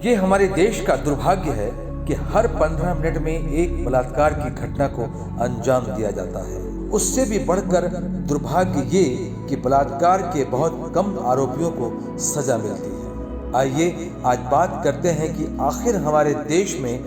ये हमारे देश का दुर्भाग्य है कि हर 15 मिनट में एक बलात्कार की घटना को अंजाम दिया जाता है। उससे भी बढ़कर दुर्भाग्य ये कि बलात्कार के बहुत कम आरोपियों को सजा मिलती है। आइए आज बात करते हैं कि आखिर हमारे देश में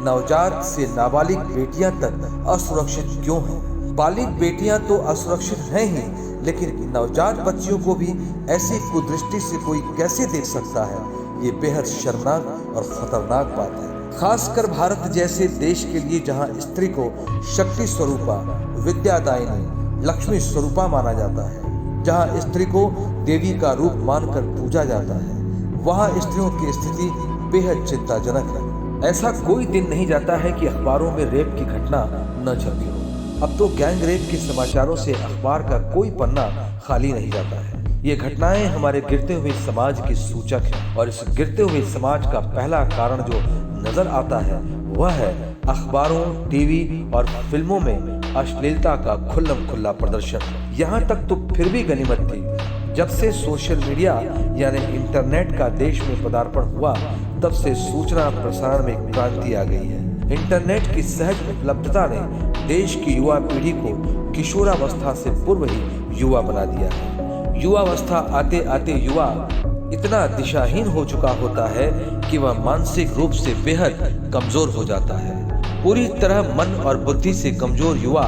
नवजात से नाबालिग बेटियां तक असुरक्षित क्यों हैं। बालिग बेटियां तो असुरक्षित हैं ही, लेकिन नवजात बच्चियों को भी ऐसी कुदृष्टि से कोई कैसे देख सकता है। ये बेहद शर्मनाक और खतरनाक बात है, खासकर भारत जैसे देश के लिए जहां स्त्री को शक्ति स्वरूपा, विद्यादायिनी, लक्ष्मी स्वरूपा माना जाता है, जहां स्त्री को देवी का रूप मानकर पूजा जाता है, वहां स्त्रियों की स्थिति बेहद चिंताजनक है। ऐसा कोई दिन नहीं जाता है कि अखबारों में रेप की घटना न छपी हो। अब तो गैंग रेप के समाचारों से अखबार का कोई पन्ना खाली नहीं जाता है। ये घटनाएं हमारे गिरते हुए समाज की सूचक है, और इस गिरते हुए समाज का पहला कारण जो नजर आता है वह है अखबारों, टीवी और फिल्मों में अश्लीलता का खुल्लम खुल्ला प्रदर्शन। यहाँ तक तो फिर भी गनीमत थी, जब से सोशल मीडिया यानी इंटरनेट का देश में पदार्पण हुआ तब से सूचना प्रसारण में क्रांति आ गई है। इंटरनेट की सहज उपलब्धता ने देश की युवा पीढ़ी को किशोरावस्था से पूर्व ही युवा बना दिया है। युवावस्था आते आते युवा इतना दिशाहीन हो चुका होता है कि वह मानसिक रूप से बेहद कमजोर हो जाता है। पूरी तरह मन और बुद्धि से कमजोर युवा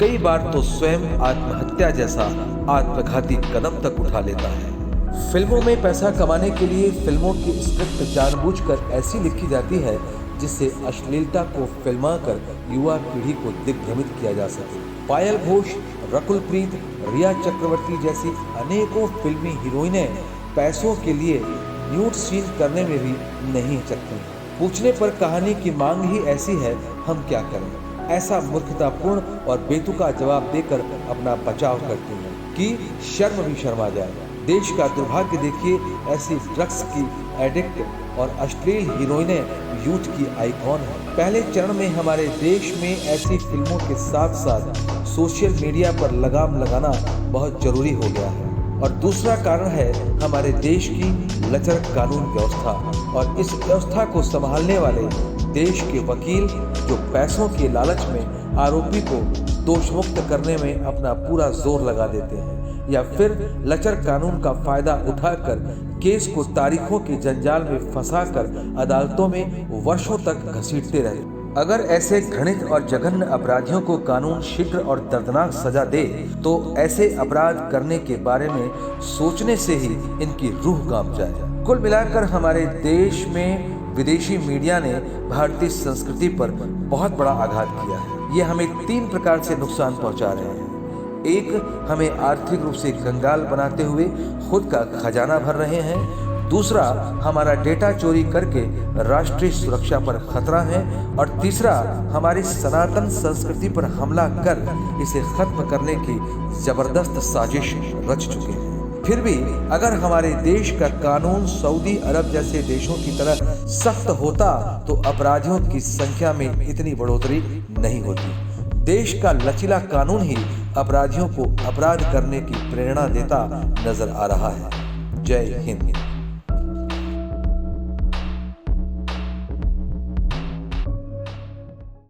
कई बार तो स्वयं आत्महत्या जैसा आत्मघाती कदम तक उठा लेता है। फिल्मों में पैसा कमाने के लिए फिल्मों की स्क्रिप्ट जानबूझकर ऐसी लिखी जाती है जिससे अश्लीलता को फिल्माकर युवा पीढ़ी को दिग्भ्रमित किया जा सके। पायल घोष, रकुल प्रीत, रिया चक्रवर्ती जैसी अनेकों फिल्मी हीरोइनें पैसों के लिए न्यूड सीन करने में भी नहीं हिचकती। पूछने पर कहानी की मांग ही ऐसी है, हम क्या करें, ऐसा मूर्खतापूर्ण और बेतुका जवाब देकर अपना बचाव करती हैं कि शर्म भी शर्मा जाए। देश का दुर्भाग्य देखिए, ऐसी ड्रग्स की एडिक्ट और अश्लील हीरोइनें यूथ की आइकॉन है। पहले चरण में हमारे देश में ऐसी फिल्मों के साथ साथ सोशल मीडिया पर लगाम लगाना बहुत जरूरी हो गया है। और दूसरा कारण है हमारे देश की लचर कानून व्यवस्था, और इस व्यवस्था को संभालने वाले देश के वकील जो पैसों के लालच में आरोपी को दोषमुक्त करने में अपना पूरा जोर लगा देते हैं, या फिर लचर कानून का फायदा उठाकर केस को तारीखों के जंजाल में फंसाकर अदालतों में वर्षों तक घसीटते रहे। अगर ऐसे घृणित और जघन्य अपराधियों को कानून शीघ्र और दर्दनाक सजा दे तो ऐसे अपराध करने के बारे में सोचने से ही इनकी रूह कांप जाए। कुल मिलाकर हमारे देश में विदेशी मीडिया ने भारतीय संस्कृति पर बहुत बड़ा आघात किया है। ये हमें 3 प्रकार से नुकसान पहुंचा रहे हैं। एक, हमें आर्थिक रूप से कंगाल बनाते हुए खुद का खजाना भर रहे हैं। दूसरा, हमारा डेटा चोरी करके राष्ट्रीय सुरक्षा पर खतरा है। और तीसरा, हमारी सनातन संस्कृति पर हमला कर इसे खत्म करने की जबरदस्त साजिश रच चुके हैं। फिर भी अगर हमारे देश का कानून सऊदी अरब जैसे देशों की तरह सख्त होता तो अपराधियों की संख्या में इतनी बढ़ोतरी नहीं होती। देश का लचीला कानून ही अपराधियों को अपराध करने की प्रेरणा देता नजर आ रहा है। जय हिंद।